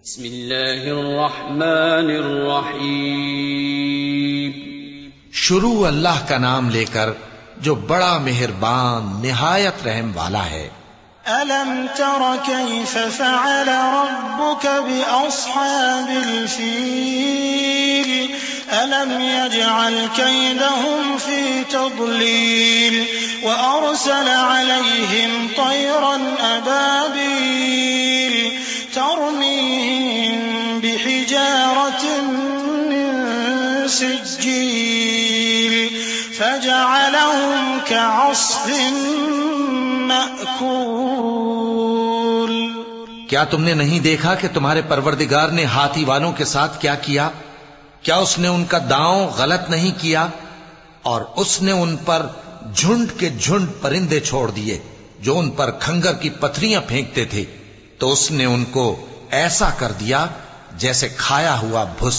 بسم اللہ الرحمن الرحیم. شروع اللہ کا نام لے کر جو بڑا مہربان نہایت رحم والا ہے. أَلَمْ تَرَ كَيْفَ فَعَلَ رَبُّكَ بِأَصْحَابِ الْفِيلِ أَلَمْ يَجْعَلْ كَيْدَهُمْ فِي تَضْلِيلٍ وَأَرْسَلَ عَلَيْهِمْ طَيْرًا أَبَابِيلَ تَرْمِيهِمْ بِحِجَارَةٍ مِّن سِجِّيلٍ فَجَعَلَهُمْ كَعَصْفٍ مأکول. کیا تم نے نہیں دیکھا کہ تمہارے پروردگار نے ہاتھی والوں کے ساتھ کیا کیا؟ کیا اس نے ان کا داؤں غلط نہیں کیا؟ اور اس نے ان پر جھنڈ کے جھنڈ پرندے چھوڑ دیے جو ان پر کھنگر کی پتھریاں پھینکتے تھے، تو اس نے ان کو ایسا کر دیا جیسے کھایا ہوا بھس.